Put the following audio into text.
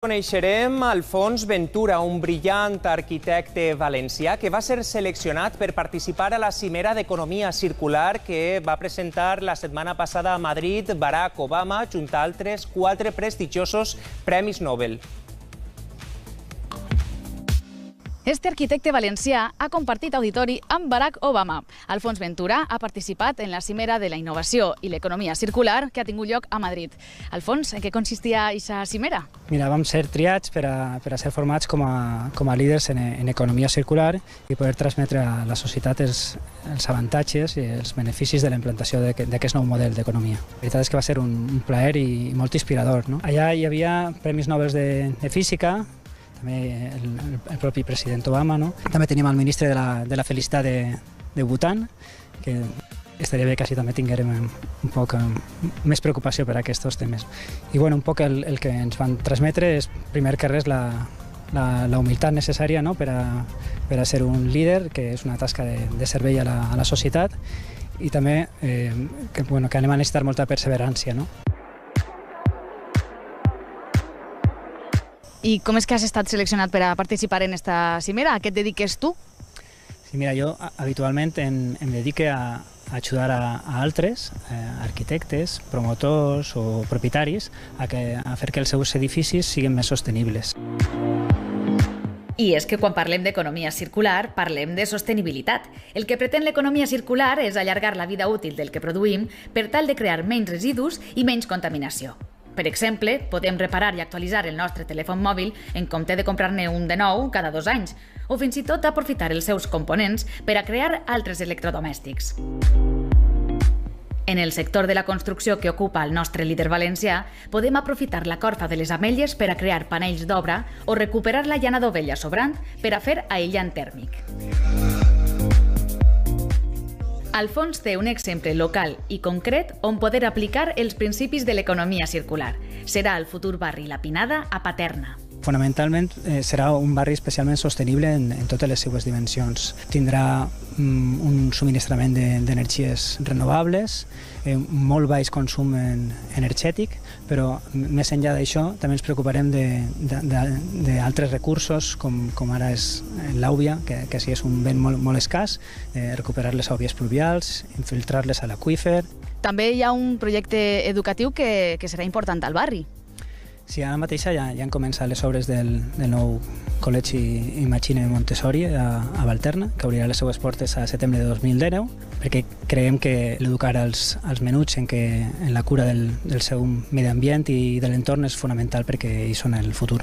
Coneixerem Alfons Ventura, un brillant arquitecte valencià que va ser seleccionat per participar a la cimera d'economia circular que va presentar la setmana passada a Madrid Barack Obama, junt a altres 4 prestigiosos Premis Nobel. Este arquitecte valencià ha compartit auditori amb Barack Obama. Alfons Ventura ha participat en la cimera de la innovació i l'economia circular que ha tingut lloc a Madrid. Alfons, en què consistia aquesta cimera? Mira, vam ser triats per a ser formats com a líders en economia circular i poder transmetre a la societat els avantatges i els beneficis de la implantació d'aquest nou model d'economia. La veritat és que va ser un plaer i molt inspirador, no? Allà hi havia Premis Nobel de Física, també el propi president Obama, no? També teníem el ministre de la Felicitat de Bhutan, que estaria bé que així també tinguérem un poc més preocupació per aquests temes. I bueno, un poc el que ens van transmetre és, primer que res, la humilitat necessària, no? per a ser un líder, que és una tasca de servei a la societat, i també que anem a necessitar molta perseverància, no? I com és que has estat seleccionat per a participar en esta cimera? A què et dediques tu? Sí, mira, jo habitualment em dedique a ajudar a altres arquitectes, promotors o propietaris a fer que els seus edificis siguin més sostenibles. I és que quan parlem d'economia circular, parlem de sostenibilitat. El que pretén l'economia circular és allargar la vida útil del que produïm per tal de crear menys residus i menys contaminació. Per exemple, podem reparar i actualitzar el nostre telèfon mòbil en compte de comprar-ne un de nou cada 2 anys, o fins i tot aprofitar els seus components per a crear altres electrodomèstics. En el sector de la construcció que ocupa el nostre líder valencià, podem aprofitar la corfa de les ametlles per a crear panells d'obra o recuperar la llana d'ovella sobrant per a fer aïllant tèrmic. Alfons té un exemple local i concret on poder aplicar els principis de l'economia circular. Serà el futur barri La Pinada a Paterna. Fonamentalment serà un barri especialment sostenible en totes les seues dimensions. Tindrà un subministrament d'energies renovables, molt baix consum energètic, però més enllà d'això també ens preocuparem d'altres recursos com ara és l'àubia, que sí és un bé molt escàs, recuperar les àubies pluvials, infiltrar-les a l'aqüífer. També hi ha un projecte educatiu que serà important al barri. Sí, ara mateix ja han començat les obres del nou Col·legi Imagine Montessori a Valterna, que obrirà les seues portes a setembre de 2019, perquè creiem que l'educar als menuts en la cura del seu medi ambient i de l'entorn és fonamental perquè ells són el futur.